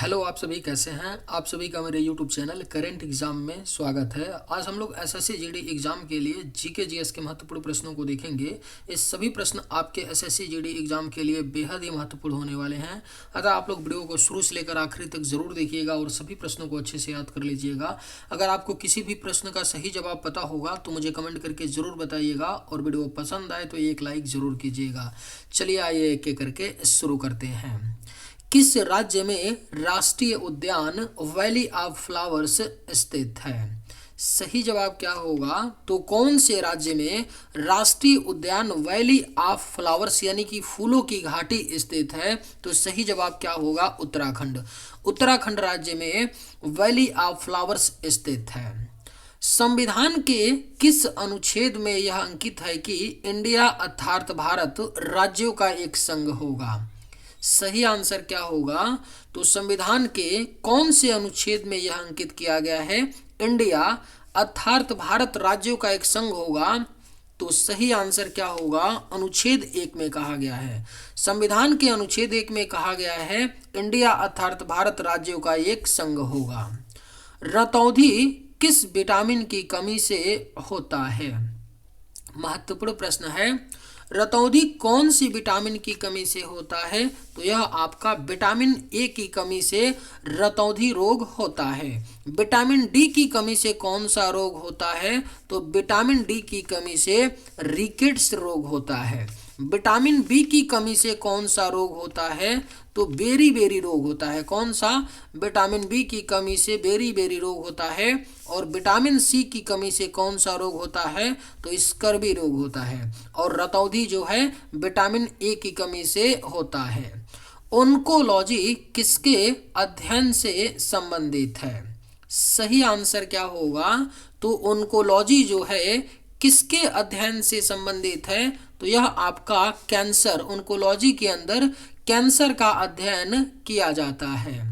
Hello, आप सभी कैसे हैं। आप सभी का मेरे यूट्यूब चैनल करेंट एग्जाम में स्वागत है। आज हम लोग एसएससी जीडी एग्जाम के लिए जीके जीएस के महत्वपूर्ण प्रश्नों को देखेंगे। ये सभी प्रश्न आपके एसएससी जीडी एग्जाम के लिए बेहद ही महत्वपूर्ण होने वाले हैं। अतः आप लोग वीडियो को शुरू से लेकर आखिरी तक जरूर देखिएगा और सभी प्रश्नों को अच्छे से याद कर लीजिएगा। अगर आपको किसी भी प्रश्न का सही जवाब पता होगा तो मुझे कमेंट करके जरूर बताइएगा और वीडियो पसंद आए तो एक लाइक जरूर कीजिएगा। चलिए आइए एक एक करके शुरू करते हैं। किस राज्य में राष्ट्रीय उद्यान वैली ऑफ फ्लावर्स स्थित है? सही जवाब क्या होगा? तो कौन से राज्य में राष्ट्रीय उद्यान वैली ऑफ फ्लावर्स यानी कि फूलों की घाटी स्थित है? तो सही जवाब क्या होगा? उत्तराखंड। उत्तराखंड राज्य में वैली ऑफ फ्लावर्स स्थित है। संविधान के किस अनुच्छेद में यह अंकित है कि इंडिया अर्थात भारत राज्यों का एक संघ होगा? सही आंसर क्या होगा? तो संविधान के कौन से अनुच्छेद में यह अंकित किया गया है? इंडिया अर्थात भारत राज्यों का एक संघ होगा। तो सही आंसर क्या होगा? अनुच्छेद 1 में कहा गया है। संविधान के अनुच्छेद 1 में कहा गया है इंडिया अर्थात भारत राज्यों का एक संघ होगा। रतौंधी किस विटामिन की कमी से होता है? महत्वपूर्ण प्रश्न है। रतौंधी कौन सी विटामिन की कमी से होता है? तो यह आपका विटामिन ए की कमी से रतौंधी रोग होता है। विटामिन डी की कमी से कौन सा रोग होता है? तो विटामिन डी की कमी से रिकेट्स रोग होता है। विटामिन बी की कमी से कौन सा रोग होता है? तो बेरी बेरी रोग होता है। कौन सा? विटामिन बी की कमी से बेरी बेरी रोग होता है। और विटामिन सी की कमी से कौन सा रोग होता है? तो स्कर्वी रोग होता है। और रतौंधी जो है विटामिन ए की कमी से होता है। ओन्कोलॉजी किसके अध्ययन से संबंधित है? सही आंसर क्या होगा? तो ओन्कोलॉजी जो है किसके अध्ययन से संबंधित है? तो यह आपका कैंसर, ओन्कोलॉजी के अंदर कैंसर का अध्ययन किया जाता है।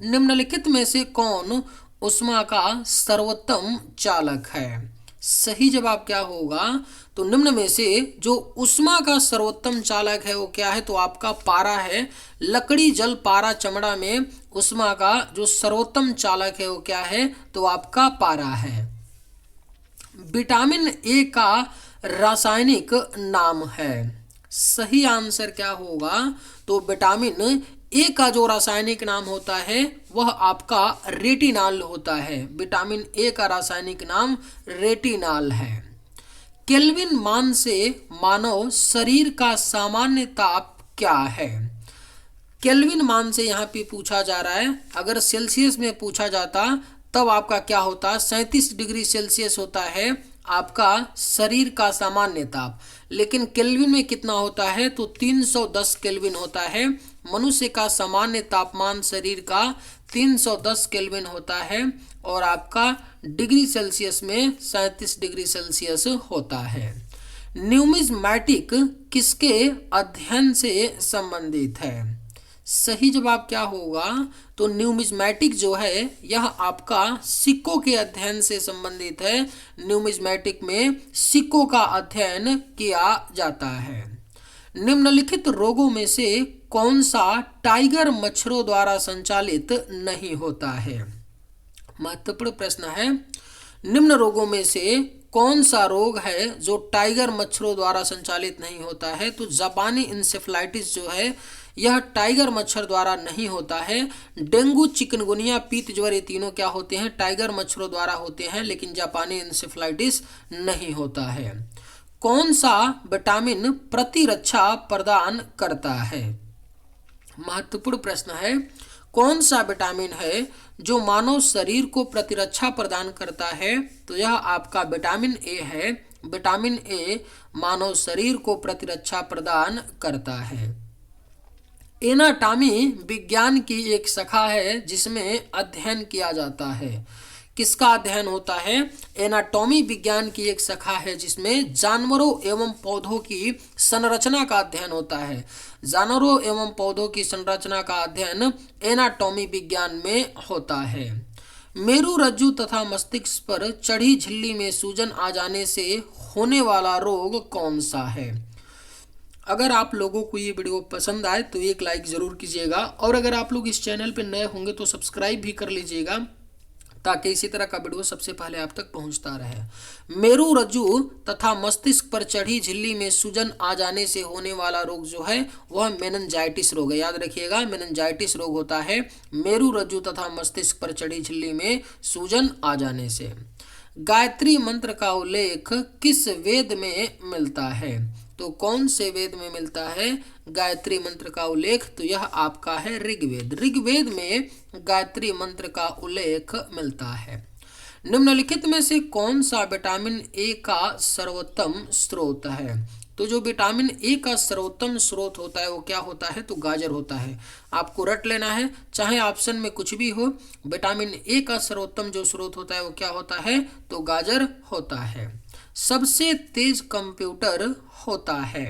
निम्नलिखित में से कौन ऊष्मा का सर्वोत्तम चालक है? सही जवाब क्या होगा? तो निम्न में से जो ऊष्मा का सर्वोत्तम चालक है वो क्या है? तो आपका पारा है। लकड़ी, जल, पारा, चमड़ा में ऊष्मा का जो सर्वोत्तम चालक है वो क्या है? तो आपका पारा है। विटामिन ए का रासायनिक नाम है। सही आंसर क्या होगा? तो विटामिन ए का जो रासायनिक नाम होता है वह आपका रेटिनॉल होता है। विटामिन ए का रासायनिक नाम रेटिनॉल है। केल्विन मान से मानव शरीर का सामान्य ताप क्या है? केल्विन मान से यहाँ पे पूछा जा रहा है। अगर सेल्सियस में पूछा जाता तब आपका क्या होता? 37 डिग्री सेल्सियस होता है आपका शरीर का सामान्य ताप। लेकिन केल्विन में कितना होता है? तो 310 केल्विन होता है। मनुष्य का सामान्य तापमान शरीर का 310 केल्विन होता है और आपका डिग्री सेल्सियस में 37 डिग्री सेल्सियस होता है। न्यूमिज्मैटिक किसके अध्ययन से संबंधित है? सही जवाब क्या होगा? तो न्यूमिज्मैटिक जो है यह आपका सिक्कों के अध्ययन से संबंधित है। न्यूमिज्मैटिक में सिक्कों का अध्ययन किया जाता है। निम्नलिखित रोगों में से कौन सा टाइगर मच्छरों द्वारा संचालित नहीं होता है? महत्वपूर्ण प्रश्न है। निम्न रोगों में से कौन सा रोग है जो टाइगर मच्छरों द्वारा संचालित नहीं होता है? तो जापानी इंसेफ्लाइटिस जो है यह टाइगर मच्छर द्वारा नहीं होता है। डेंगू, चिकनगुनिया, पीत ज्वर ये तीनों क्या होते हैं? टाइगर मच्छरों द्वारा होते हैं, लेकिन जापानी इंसेफ्लाइटिस नहीं होता है। कौन सा विटामिन प्रतिरक्षा प्रदान करता है? महत्वपूर्ण प्रश्न है। कौन सा विटामिन है जो मानव शरीर को प्रतिरक्षा प्रदान करता है? तो यह आपका विटामिन ए है। विटामिन ए मानव शरीर को प्रतिरक्षा प्रदान करता है। एनाटॉमी विज्ञान की एक शाखा है जिसमें अध्ययन किया जाता है। किसका अध्ययन होता है? एनाटॉमी विज्ञान की एक शाखा है जिसमें जानवरों एवं पौधों की संरचना का अध्ययन होता है। जानवरों एवं पौधों की संरचना का अध्ययन एनाटॉमी विज्ञान में होता है। मेरु रज्जु तथा मस्तिष्क पर चढ़ी झिल्ली में सूजन आ जाने से होने वाला रोग कौन सा है? अगर आप लोगों को ये वीडियो पसंद आए तो एक लाइक ज़रूर कीजिएगा, और अगर आप लोग इस चैनल पे नए होंगे तो सब्सक्राइब भी कर लीजिएगा, ताकि इसी तरह का वीडियो सबसे पहले आप तक पहुंचता रहे। मेरू रज्जु तथा मस्तिष्क पर चढ़ी झिल्ली में सूजन आ जाने से होने वाला रोग जो है वह मेनिंजाइटिस रोग है। याद रखिएगा, मेनिंजाइटिस रोग होता है मेरू रज्जु तथा मस्तिष्क पर चढ़ी झिल्ली में सूजन आ जाने से। गायत्री मंत्र का उल्लेख किस वेद में मिलता है? तो कौन से वेद में मिलता है गायत्री मंत्र का उल्लेख? तो यह आपका है ऋग्वेद। ऋग्वेद में गायत्री मंत्र का उल्लेख मिलता है। निम्नलिखित में से कौन सा विटामिन ए का सर्वोत्तम स्रोत है? तो जो विटामिन ए का सर्वोत्तम स्रोत होता है वो क्या होता है? तो गाजर होता है। आपको रट लेना है, चाहे ऑप्शन में कुछ भी हो, विटामिन ए का सर्वोत्तम जो स्रोत होता है वो क्या होता है? तो गाजर होता है। सबसे तेज कंप्यूटर होता है?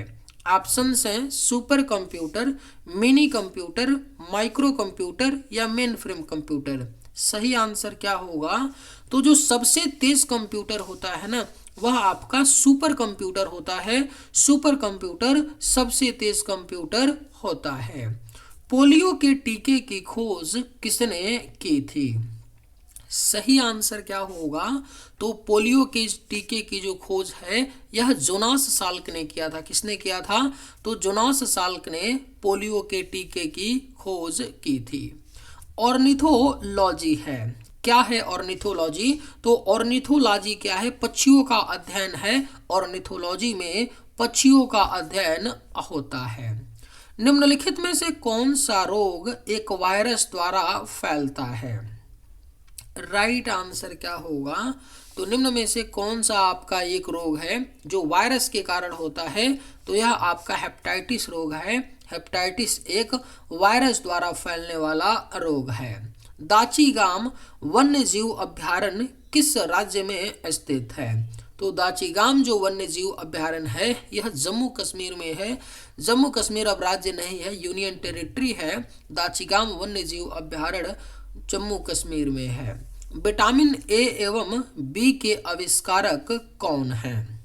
ऑप्शन हैं super computer, mini computer, micro computer या मेन फ्रेम कंप्यूटर। सही आंसर क्या होगा? तो जो सबसे तेज कंप्यूटर होता है ना वह आपका सुपर कंप्यूटर होता है। सुपर कंप्यूटर सबसे तेज कंप्यूटर होता है। पोलियो के टीके की खोज किसने की थी? सही आंसर क्या होगा? तो पोलियो के टीके की जो खोज है यह जोनास साल्क ने किया था। किसने किया था? तो जोनास साल्क ने पोलियो के टीके की खोज की थी। ऑर्निथोलॉजी है, क्या है ऑर्निथोलॉजी? तो ऑर्निथोलॉजी क्या है? पक्षियों का अध्ययन है। ऑर्निथोलॉजी में पक्षियों का अध्ययन होता है। निम्नलिखित में से कौन सा रोग एक वायरस द्वारा फैलता है? राइट आंसर क्या होगा? तो निम्न में से कौन सा आपका एक रोग है जो वायरस के कारण होता है? तो यह आपका हेपेटाइटिस रोग है। हेपेटाइटिस एक वायरस द्वारा फैलने वाला रोग है। दाचीगाम वन्य जीव अभयारण्य किस राज्य में स्थित है? तो दाचीगाम जो वन्य जीव अभयारण्य है यह जम्मू कश्मीर में है। जम्मू कश्मीर अब राज्य नहीं है, यूनियन टेरिटरी है। दाचीगाम वन्य जीव अभयारण्य जम्मू कश्मीर में है। विटामिन ए एवं बी के आविष्कारक कौन हैं?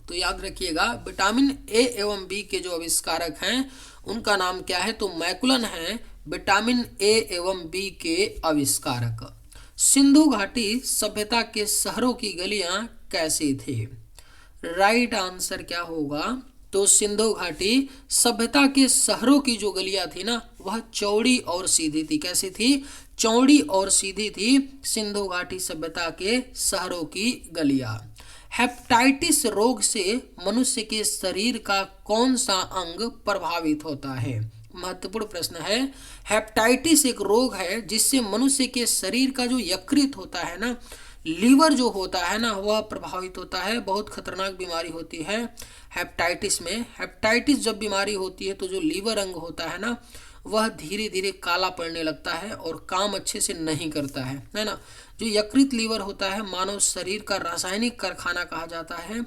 तो याद रखिएगा, विटामिन ए एवं बी के जो आविष्कारक हैं उनका नाम क्या है? तो मैकुलन है विटामिन ए एवं बी के आविष्कारक। सिंधु घाटी सभ्यता के शहरों की गलियां कैसी थी? राइट आंसर क्या होगा? तो सिंधु घाटी सभ्यता के शहरों की जो गलियां थी ना वह चौड़ी और सीधी थी। कैसी थी? चौड़ी और सीधी थी सिंधु घाटी सभ्यता के शहरों की गलियां। हेपेटाइटिस रोग से मनुष्य के शरीर का कौन सा अंग प्रभावित होता है? महत्वपूर्ण प्रश्न है। हेपेटाइटिस एक रोग है जिससे मनुष्य के शरीर का जो यकृत होता है ना, लीवर जो होता है ना, वह प्रभावित होता है। बहुत खतरनाक बीमारी होती है हेपेटाइटिस में। हेपेटाइटिस जब बीमारी होती है तो जो लीवर अंग होता है ना वह धीरे धीरे काला पड़ने लगता है और काम अच्छे से नहीं करता है ना। जो यकृत लीवर होता है मानव शरीर का रासायनिक कारखाना कहा जाता है।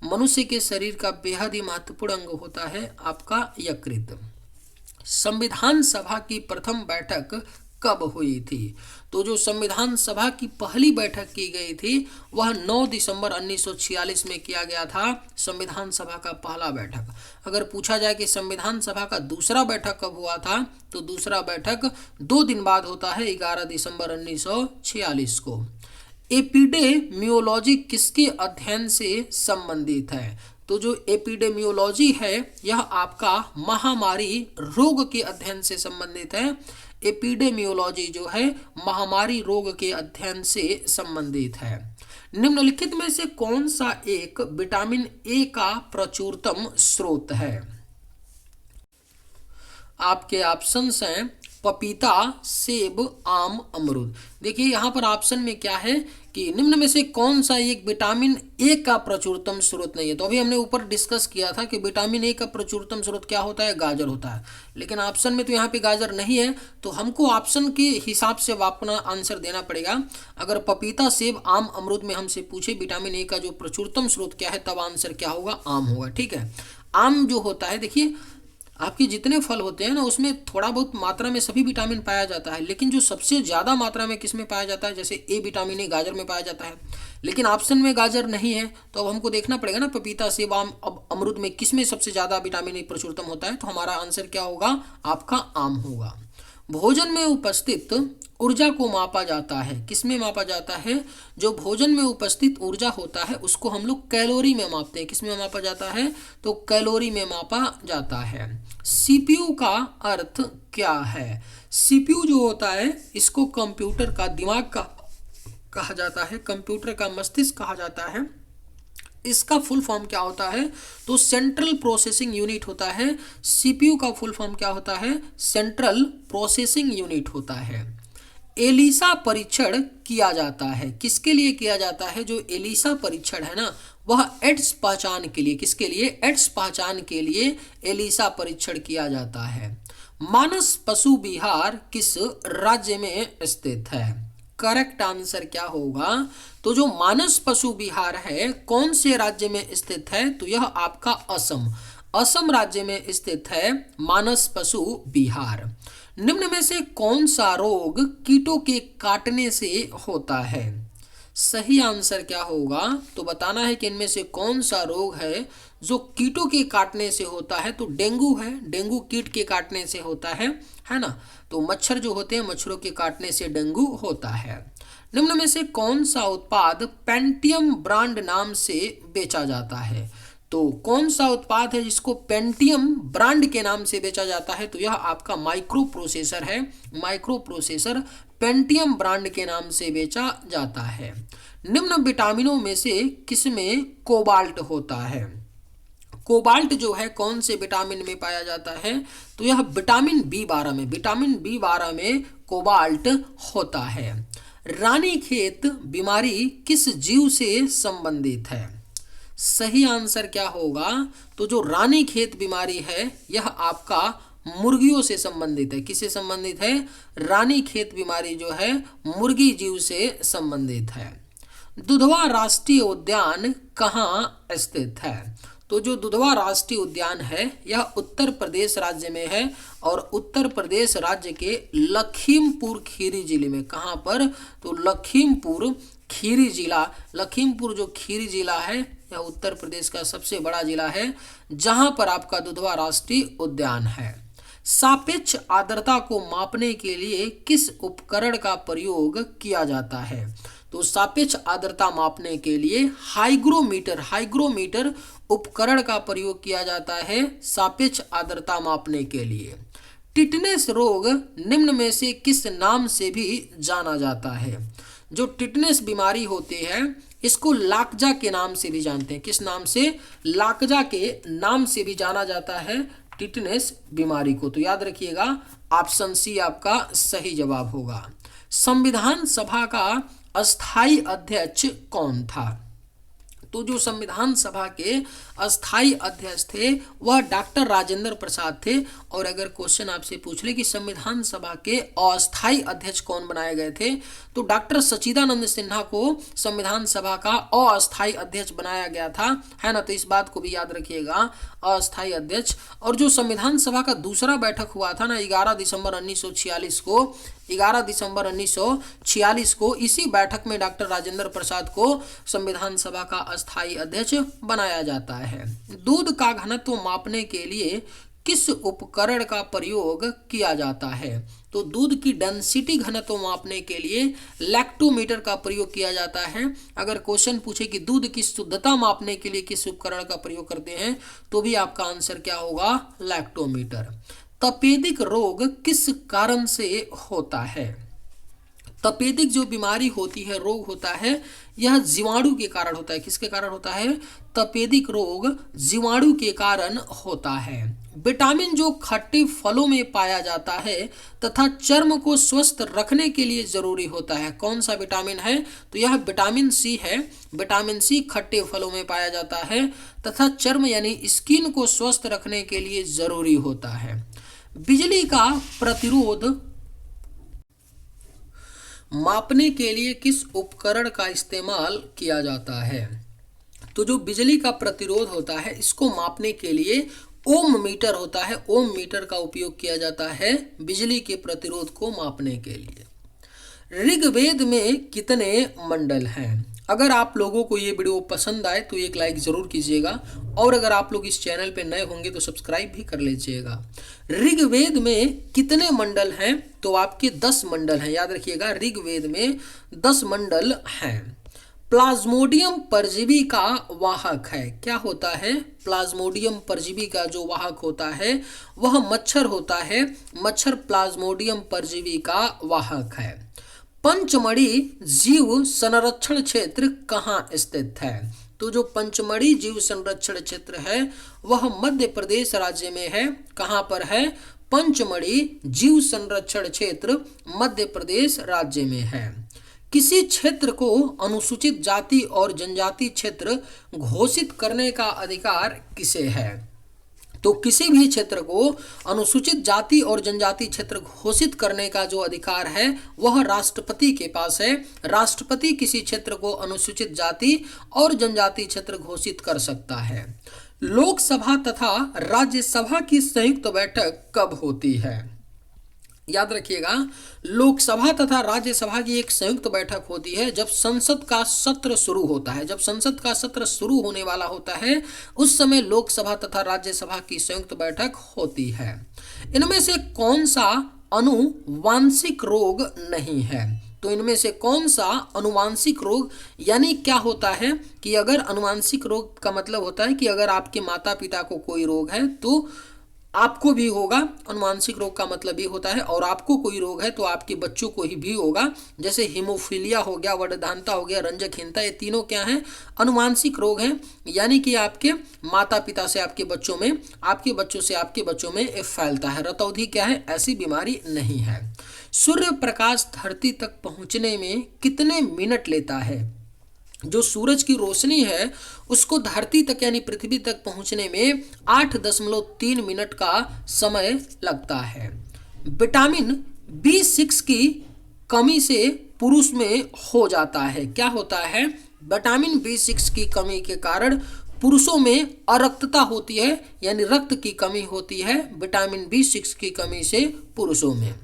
मनुष्य के शरीर का बेहद ही महत्वपूर्ण अंग होता है आपका यकृत। संविधान सभा की प्रथम बैठक कब हुई थी? तो जो संविधान सभा की पहली बैठक की गई थी वह 9 दिसंबर 1946 में किया गया था। संविधान सभा का पहला बैठक। अगर पूछा जाए कि संविधान सभा का दूसरा बैठक कब हुआ था तो दूसरा बैठक 2 दिन बाद होता है, 11 दिसंबर 1946 को। एपिडेमियोलॉजी किसके अध्ययन से संबंधित है? तो जो एपिडेमियोलॉजी है यह आपका महामारी रोग के अध्ययन से संबंधित है। एपिडेमियोलॉजी जो है महामारी रोग के अध्ययन से संबंधित है। निम्नलिखित में से कौन सा एक विटामिन ए का प्रचुरतम स्रोत है? आपके ऑप्शंस हैं पपीता, सेब, आम, अमरूद। देखिए यहाँ पर ऑप्शन में क्या है कि निम्न में से कौन सा एक विटामिन ए का प्रचुरतम स्रोत नहीं है। तो अभी हमने ऊपर डिस्कस किया था कि विटामिन ए का प्रचुरतम स्रोत क्या होता है? गाजर होता है। लेकिन ऑप्शन में तो यहाँ पे गाजर नहीं है, तो हमको ऑप्शन के हिसाब से अपना आंसर देना पड़ेगा। अगर पपीता, सेब, आम, अमरूद में हमसे पूछे विटामिन ए का जो प्रचुरतम स्रोत क्या है, तब आंसर क्या होगा? आम होगा। ठीक है, आम जो होता है, देखिए आपके जितने फल होते हैं ना उसमें थोड़ा बहुत मात्रा में सभी विटामिन पाया जाता है, लेकिन जो सबसे ज़्यादा मात्रा में किस में पाया जाता है, जैसे ए विटामिन ए गाजर में पाया जाता है, लेकिन ऑप्शन में गाजर नहीं है, तो अब हमको देखना पड़ेगा ना पपीता सेब आम अब अमरूद में किस में सबसे ज़्यादा विटामिन ए प्रचुरतम होता है, तो हमारा आंसर क्या होगा, आपका आम होगा। भोजन में उपस्थित ऊर्जा को मापा जाता है, किसमें मापा जाता है, जो भोजन में उपस्थित ऊर्जा होता है उसको हम लोग कैलोरी में मापते हैं, किसमें मापा जाता है, तो कैलोरी में मापा जाता है। सीपीयू का अर्थ क्या है, सीपीयू जो होता है इसको कंप्यूटर का दिमाग का कहा जाता है, कंप्यूटर का मस्तिष्क कहा जाता है। इसका फुल फॉर्म क्या होता है, तो सेंट्रल प्रोसेसिंग यूनिट होता है। सीपीयू का फुल फॉर्म क्या होता है, सेंट्रल प्रोसेसिंग यूनिट होता है। एलिसा परीक्षण किया जाता है, किसके लिए किया जाता है, जो एलिसा परीक्षण है ना वह एड्स पहचान के लिए, किसके लिए, एड्स पहचान के लिए एलिसा परीक्षण किया जाता है। मानस पशु विहार किस राज्य में स्थित है, करेक्ट आंसर क्या होगा, तो जो मानस पशु विहार है कौन से राज्य में स्थित है, तो यह आपका असम, असम राज्य में स्थित है मानस पशु विहार। निम्न में से कौन सा रोग कीटों के काटने से होता है, सही आंसर क्या होगा, तो बताना है कि इनमें से कौन सा रोग है जो कीटों के काटने से होता है, तो डेंगू है, डेंगू कीट के काटने से होता है ना, तो मच्छर जो होते हैं मच्छरों के काटने से डेंगू होता है। निम्न में से कौन सा उत्पाद पेंटियम ब्रांड नाम से बेचा जाता है, तो कौन सा उत्पाद है जिसको पेंटियम ब्रांड के नाम से बेचा जाता है, तो यह आपका माइक्रो प्रोसेसर है, माइक्रो प्रोसेसर पेंटियम ब्रांड के नाम से बेचा जाता है। निम्न विटामिनों में से किसमें कोबाल्ट होता है, कोबाल्ट जो है कौन से विटामिन में पाया जाता है, तो यह विटामिन बी 12 में, विटामिन बी 12 में कोबाल्ट होता है। रानीखेत बीमारी किस जीव से संबंधित है, सही आंसर क्या होगा, तो जो रानीखेत बीमारी है यह आपका मुर्गियों से संबंधित है, किससे संबंधित है, रानीखेत बीमारी जो है मुर्गी जीव से संबंधित है। दुधवा राष्ट्रीय उद्यान कहाँ स्थित है, तो जो दुधवा राष्ट्रीय उद्यान है यह उत्तर प्रदेश राज्य में है, और उत्तर प्रदेश राज्य के लखीमपुर खीरी जिले में, कहाँ पर, तो लखीमपुर खीरी जिला, लखीमपुर जो खीरी जिला है यह उत्तर प्रदेश का सबसे बड़ा जिला है जहां पर आपका दुधवा राष्ट्रीय उद्यान है। सापेक्ष आर्द्रता को मापने के लिए किस उपकरण का प्रयोग किया जाता है, तो सापेक्ष आर्द्रता मापने के लिए हाइग्रोमीटर, हाइग्रोमीटर उपकरण का प्रयोग किया जाता है सापेक्ष आर्द्रता मापने के लिए। टिटनेस रोग निम्न में से किस नाम से भी जाना जाता है, जो टिटनेस बीमारी होती है इसको लाकजा के नाम से भी जानते हैं, किस नाम से, लाकजा के नाम से भी जाना जाता है टिटनेस बीमारी को, तो याद रखिएगा ऑप्शन सी आपका सही जवाब होगा। संविधान सभा का अस्थाई अध्यक्ष कौन था, तो जो संविधान सभा के अस्थाई अध्यक्ष थे वह डॉक्टर राजेंद्र प्रसाद थे। और अगर क्वेश्चन आपसे पूछ ले कि संविधान सभा के अस्थाई अध्यक्ष कौन बनाए गए थे, तो डॉक्टर सच्चिदानंद सिन्हा को संविधान सभा का अस्थाई अध्यक्ष बनाया गया था, है ना, तो इस बात को भी याद रखिएगा, अस्थाई अध्यक्ष। और जो संविधान सभा का दूसरा बैठक हुआ था ना 11 दिसंबर 1946 को, 11 दिसंबर 1946 को, इसी बैठक में डॉक्टर राजेंद्र प्रसाद को संविधान सभा का अस्थाई अध्यक्ष बनाया जाता है। दूध का घनत्व मापने के लिए किस उपकरण का प्रयोग किया जाता है, तो दूध की डेंसिटी घनत्व मापने के लिए लैक्टोमीटर का प्रयोग किया जाता है। अगर क्वेश्चन पूछे कि दूध की शुद्धता मापने के लिए किस उपकरण का प्रयोग करते हैं, तो भी आपका आंसर क्या होगा, लैक्टोमीटर। तपेदिक रोग किस कारण से होता है, तपेदिक जो बीमारी होती है, रोग होता है, यह जीवाणु के कारण होता है, किसके कारण होता है, तपेदिक रोग जीवाणु के कारण होता है। विटामिन जो खट्टे फलों में पाया जाता है तथा चर्म को स्वस्थ रखने के लिए जरूरी होता है, कौन सा विटामिन है, तो यह विटामिन सी है, विटामिन सी खट्टे फलों में पाया जाता है तथा चर्म यानी स्किन को स्वस्थ रखने के लिए जरूरी होता है। बिजली का प्रतिरोध मापने के लिए किस उपकरण का इस्तेमाल किया जाता है, तो जो बिजली का प्रतिरोध होता है इसको मापने के लिए ओम मीटर होता है। ओम मीटर का उपयोग किया जाता है बिजली के प्रतिरोध को मापने के लिए। ऋग्वेद में कितने मंडल हैं? अगर आप लोगों को ये वीडियो पसंद आए तो एक लाइक ज़रूर कीजिएगा, और अगर आप लोग इस चैनल पे नए होंगे तो सब्सक्राइब भी कर लीजिएगा। ऋग्वेद में कितने मंडल हैं? तो आपके 10 मंडल हैं। याद रखिएगा, ऋग्वेद में 10 मंडल हैं। प्लाज्मोडियम परजीवी का वाहक है। क्या होता है? प्लाज्मोडियम परजीवी का जो वाहक होता है वह मच्छर होता है। मच्छर प्लाज्मोडियम परजीवी का वाहक है। पंचमढ़ी जीव संरक्षण क्षेत्र कहाँ स्थित है? तो जो पंचमढ़ी जीव संरक्षण क्षेत्र है वह मध्य प्रदेश राज्य में है। कहाँ पर है? पंचमढ़ी जीव संरक्षण क्षेत्र मध्य प्रदेश राज्य में है। किसी क्षेत्र को अनुसूचित जाति और जनजाति क्षेत्र घोषित करने का अधिकार किसे है? तो किसी भी क्षेत्र को अनुसूचित जाति और जनजाति क्षेत्र घोषित करने का जो अधिकार है वह राष्ट्रपति के पास है। राष्ट्रपति किसी क्षेत्र को अनुसूचित जाति और जनजाति क्षेत्र घोषित कर सकता है। लोकसभा तथा राज्यसभा की संयुक्त बैठक कब होती है? याद रखिएगा, लोकसभा तथा राज्यसभा की एक संयुक्त बैठक होती है जब संसद का सत्र शुरू होता है। जब संसद का सत्र शुरू होने वाला होता है उस समय लोकसभा तथा राज्यसभा की संयुक्त बैठक होती है। इनमें से कौन सा अनुवांशिक रोग नहीं है? तो इनमें से कौन सा अनुवांशिक रोग, यानी क्या होता है कि अगर अनुवांशिक रोग का मतलब होता है कि अगर आपके माता पिता को कोई रोग है तो आपको भी होगा। अनुवांशिक रोग का मतलब ये होता है, और आपको कोई रोग है तो आपके बच्चों को ही भी होगा। जैसे हीमोफीलिया हो गया, वडधानता हो गया, रंजकहीनता, ये तीनों क्या हैं? अनुवांशिक रोग हैं। यानी कि आपके माता पिता से आपके बच्चों में, आपके बच्चों से आपके बच्चों में ये फैलता है। रतौंधी क्या है? ऐसी बीमारी नहीं है। सूर्य प्रकाश धरती तक पहुंचने में कितने मिनट लेता है? जो सूरज की रोशनी है उसको धरती तक यानी पृथ्वी तक पहुंचने में 8.3 मिनट का समय लगता है। विटामिन B6 की कमी से पुरुष में हो जाता है। क्या होता है? विटामिन B6 की कमी के कारण पुरुषों में अरक्तता होती है, यानी रक्त की कमी होती है विटामिन B6 की कमी से पुरुषों में।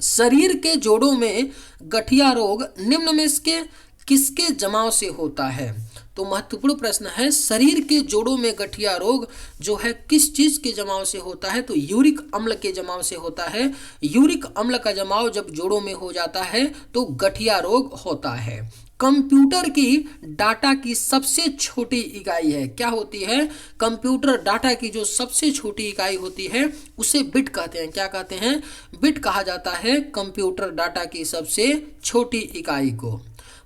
शरीर के जोड़ों में गठिया रोग निम्न में से किसके जमाव से होता है? तो महत्वपूर्ण प्रश्न है, शरीर के जोड़ों में गठिया रोग जो है किस चीज के जमाव से होता है? तो यूरिक अम्ल के जमाव से होता है। यूरिक अम्ल का जमाव जब जोड़ों में हो जाता है तो गठिया रोग होता है। कंप्यूटर की डाटा की सबसे छोटी इकाई है। क्या होती है? कंप्यूटर डाटा की जो सबसे छोटी इकाई होती है उसे बिट कहते हैं। क्या कहते हैं? बिट कहा जाता है कंप्यूटर डाटा की सबसे छोटी इकाई को।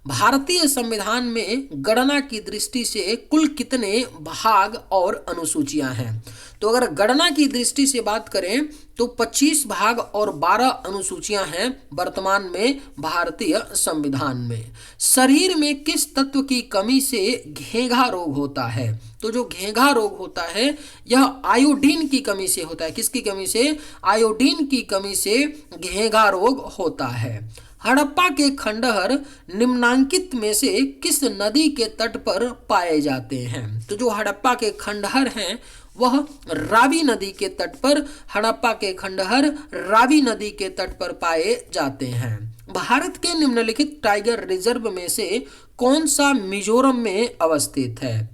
भारतीय संविधान में गणना की दृष्टि से कुल कितने भाग और अनुसूचियां हैं? तो अगर गणना की दृष्टि से बात करें तो 25 भाग और 12 अनुसूचियां हैं वर्तमान में भारतीय संविधान में। शरीर में किस तत्व की कमी से घेंघा रोग होता है? तो जो घेंघा रोग होता है यह आयोडीन की कमी से होता है। किसकी कमी से? आयोडीन की कमी से घेंघा रोग होता है। हड़प्पा के खंडहर निम्नांकित में से किस नदी के तट पर पाए जाते हैं? तो जो हड़प्पा के खंडहर हैं वह रावी नदी के तट पर, हड़प्पा के खंडहर रावी नदी के तट पर पाए जाते हैं। भारत के निम्नलिखित टाइगर रिजर्व में से कौन सा मिजोरम में अवस्थित है?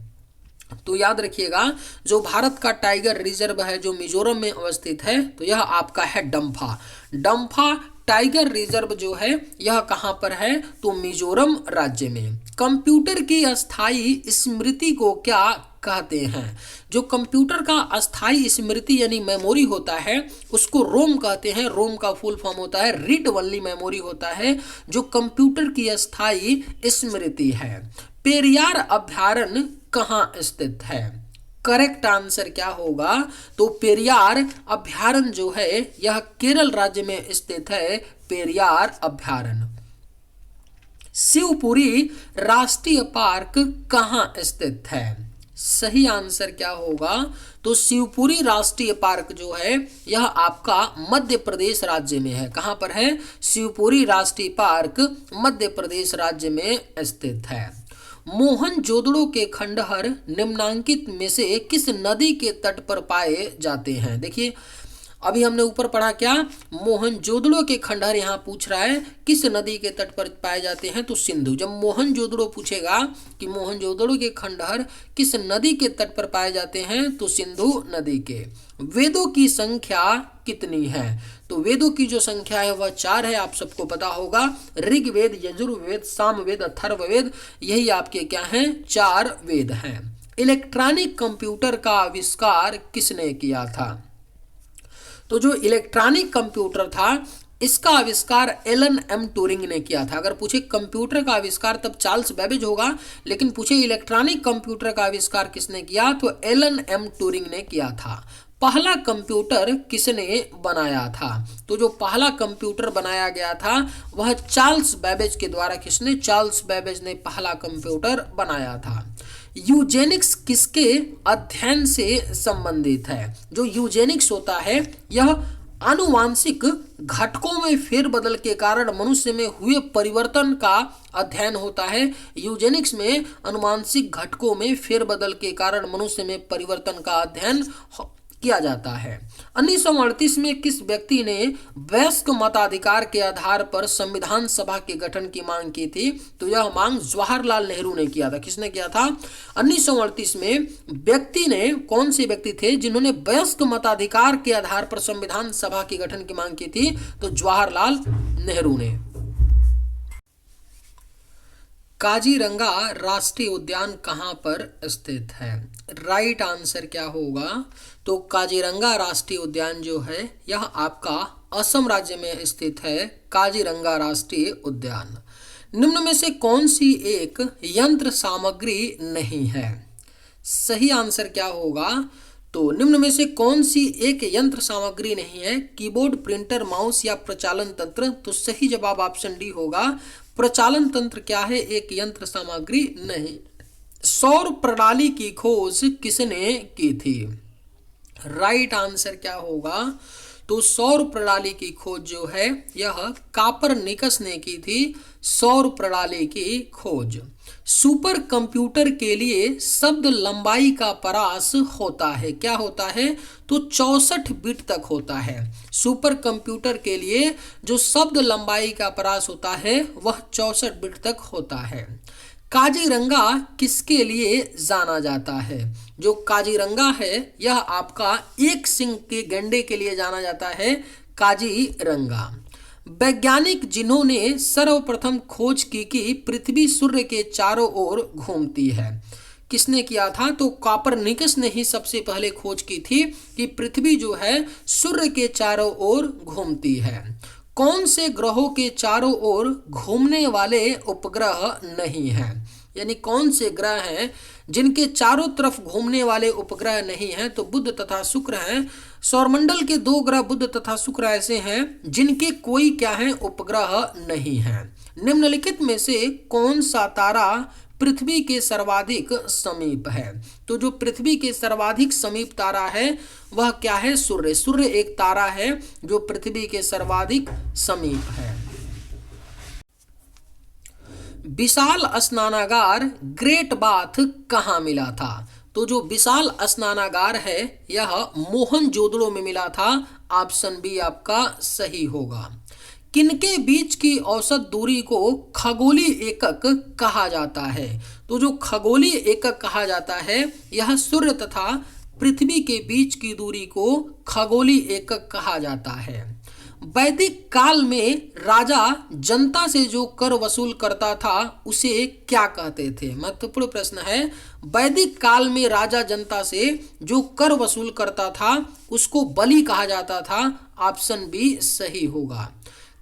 तो याद रखिएगा, जो भारत का टाइगर रिजर्व है जो मिजोरम में अवस्थित है तो यह आपका है डम्फा। डम्फा टाइगर रिजर्व जो है यह कहाँ पर है? तो मिजोरम राज्य में। कंप्यूटर की अस्थायी स्मृति को क्या कहते हैं? जो कंप्यूटर का अस्थायी स्मृति यानी मेमोरी होता है उसको रोम कहते हैं। रोम का फुल फॉर्म होता है रीड ओनली मेमोरी होता है जो कंप्यूटर की अस्थायी स्मृति है। पेरियार अभयारण्य कहाँ स्थित है? करेक्ट आंसर क्या होगा? तो पेरियार अभयारण्य जो है यह केरल राज्य में स्थित है। पेरियार अभयारण्य। शिवपुरी राष्ट्रीय पार्क कहाँ स्थित है? सही आंसर क्या होगा? तो शिवपुरी राष्ट्रीय पार्क जो है यह आपका मध्य प्रदेश राज्य में है। कहाँ पर है? शिवपुरी राष्ट्रीय पार्क मध्य प्रदेश राज्य में स्थित है। मोहनजोदड़ो के खंडहर निम्नांकित में से किस नदी के तट पर पाए जाते हैं? देखिए, अभी हमने ऊपर पढ़ा क्या, मोहनजोदड़ो के खंडहर यहाँ पूछ रहा है किस नदी के तट पर पाए जाते हैं, तो सिंधु। जब मोहनजोदड़ो पूछेगा कि मोहनजोदड़ो के खंडहर किस नदी के तट पर पाए जाते हैं, तो सिंधु नदी के। वेदों की संख्या कितनी है? तो वेदों की जो संख्या है वह 4 है, आप सबको पता होगा। ऋग्वेद, यजुर्वेद, सामवेद, अथर्ववेद, यही आपके क्या हैं, 4 वेद हैं। इलेक्ट्रॉनिक कंप्यूटर का आविष्कार किसने किया था? तो जो इलेक्ट्रॉनिक कंप्यूटर था इसका आविष्कार एलन एम ट्यूरिंग ने किया था। अगर पूछे कंप्यूटर का आविष्कार तब चार्ल्स बेबेज होगा, लेकिन पूछे इलेक्ट्रॉनिक कंप्यूटर का आविष्कार किसने किया, तो एलन एम ट्यूरिंग ने किया था। पहला कंप्यूटर किसने बनाया था? तो जो पहला कंप्यूटर बनाया गया था वह चार्ल्स बेबेज के द्वारा। किसने? चार्ल्स बेबेज ने पहला कंप्यूटर बनाया था। यूजेनिक्स किसके अध्ययन से संबंधित है? जो यूजेनिक्स होता है यह आनुवांशिक घटकों में फेरबदल के कारण मनुष्य में हुए परिवर्तन का अध्ययन होता है। यूजेनिक्स में आनुवांशिक घटकों में फेरबदल के कारण मनुष्य में परिवर्तन का अध्ययन किया जाता है। 1938 में किस व्यक्ति ने वयस्क मताधिकार के आधार पर संविधान सभा के गठन की मांग की थी? तो यह मांग जवाहरलाल नेहरू ने किया था। किसने किया था? 1938 में व्यक्ति ने, कौन से व्यक्ति थे जिन्होंने वयस्क मताधिकार के आधार पर संविधान सभा के गठन की मांग की थी? तो जवाहरलाल नेहरू ने। काजीरंगा राष्ट्रीय उद्यान कहाँ पर स्थित है? राइट आंसर क्या होगा? तो काजीरंगा राष्ट्रीय उद्यान जो है यह आपका असम राज्य में स्थित है। काजीरंगा राष्ट्रीय उद्यान। निम्न में से कौन सी एक यंत्र सामग्री नहीं है? सही आंसर क्या होगा? तो निम्न में से कौन सी एक यंत्र सामग्री नहीं है? कीबोर्ड, प्रिंटर, माउस या प्रचालन तंत्र? तो सही जवाब ऑप्शन डी होगा। प्रचालन तंत्र क्या है? एक यंत्र सामग्री नहीं। सौर प्रणाली की खोज किसने की थी? राइट आंसर क्या होगा? तो सौर प्रणाली की खोज जो है यह कापरनिकस ने की थी। सौर प्रणाली की खोज। सुपर कंप्यूटर के लिए शब्द लंबाई का परास होता है, क्या होता है? तो 64 बिट तक होता है। सुपर कंप्यूटर के लिए जो शब्द लंबाई का परास होता है वह 64 बिट तक होता है। काजीरंगा किसके लिए जाना जाता है? जो काजीरंगा है यह आपका एक सिंह के गैंडे के लिए जाना जाता है। काजीरंगा। वैज्ञानिक जिन्होंने सर्वप्रथम खोज की कि पृथ्वी सूर्य के चारों ओर घूमती है, किसने किया था? तो कापरनिकस ने ही सबसे पहले खोज की थी कि पृथ्वी जो है सूर्य के चारों ओर घूमती है। कौन से ग्रहों के चारों ओर घूमने वाले उपग्रह नहीं हैं? यानी कौन से ग्रह हैं जिनके चारों तरफ घूमने वाले उपग्रह नहीं हैं? तो बुध तथा शुक्र हैं। सौरमंडल के 2 ग्रह बुध तथा शुक्र ऐसे हैं जिनके कोई क्या है, उपग्रह नहीं हैं। निम्नलिखित में से कौन सा तारा पृथ्वी के सर्वाधिक समीप है? तो जो पृथ्वी के सर्वाधिक समीप तारा है वह क्या है? सूर्य। सूर्य एक तारा है जो पृथ्वी के सर्वाधिक समीप है। विशाल स्नानागार ग्रेट बाथ कहाँ मिला था? तो जो विशाल स्नानागार है यह मोहनजोदड़ो में मिला था। ऑप्शन बी आपका सही होगा। किनके बीच की औसत दूरी को खगोलीय एकक कहा जाता है? तो जो खगोलीय एकक कहा जाता है यह सूर्य तथा पृथ्वी के बीच की दूरी को खगोलीय एकक कहा जाता है। वैदिक काल में राजा जनता से जो कर वसूल करता था उसे क्या कहते थे? महत्वपूर्ण प्रश्न है। वैदिक काल में राजा जनता से जो कर वसूल करता था उसको बलि कहा जाता था। ऑप्शन बी सही होगा।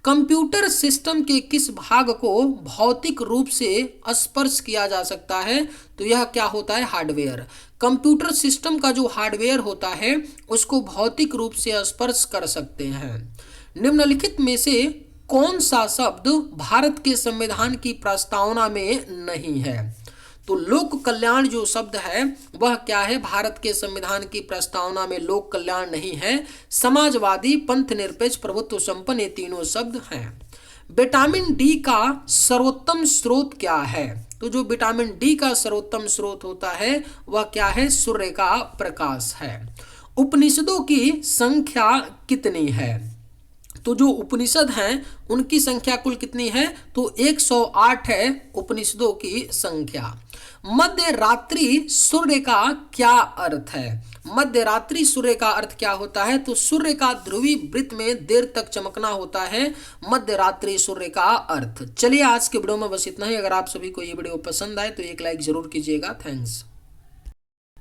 कंप्यूटर सिस्टम के किस भाग को भौतिक रूप से स्पर्श किया जा सकता है? तो यह क्या होता है? हार्डवेयर। कंप्यूटर सिस्टम का जो हार्डवेयर होता है उसको भौतिक रूप से स्पर्श कर सकते हैं। निम्नलिखित में से कौन सा शब्द भारत के संविधान की प्रस्तावना में नहीं है? तो लोक कल्याण जो शब्द है वह क्या है? भारत के संविधान की प्रस्तावना में लोक कल्याण नहीं है। समाजवादी, पंथ निरपेक्ष, प्रभुत्व संपन्न, ये तीनों शब्द हैं। विटामिन डी का सर्वोत्तम स्रोत क्या है? तो जो विटामिन डी का सर्वोत्तम स्रोत होता है वह क्या है? सूर्य का प्रकाश है। उपनिषदों की संख्या कितनी है? तो जो उपनिषद हैं उनकी संख्या कुल कितनी है? तो 108 है उपनिषदों की संख्या। मध्य रात्रि सूर्य का क्या अर्थ है? मध्य रात्रि सूर्य का अर्थ क्या होता है? तो सूर्य का ध्रुवीय वृत्त में देर तक चमकना होता है मध्य रात्रि सूर्य का अर्थ। चलिए आज के वीडियो में बस इतना ही। अगर आप सभी को ये वीडियो पसंद आए तो एक लाइक जरूर कीजिएगा। थैंक्स।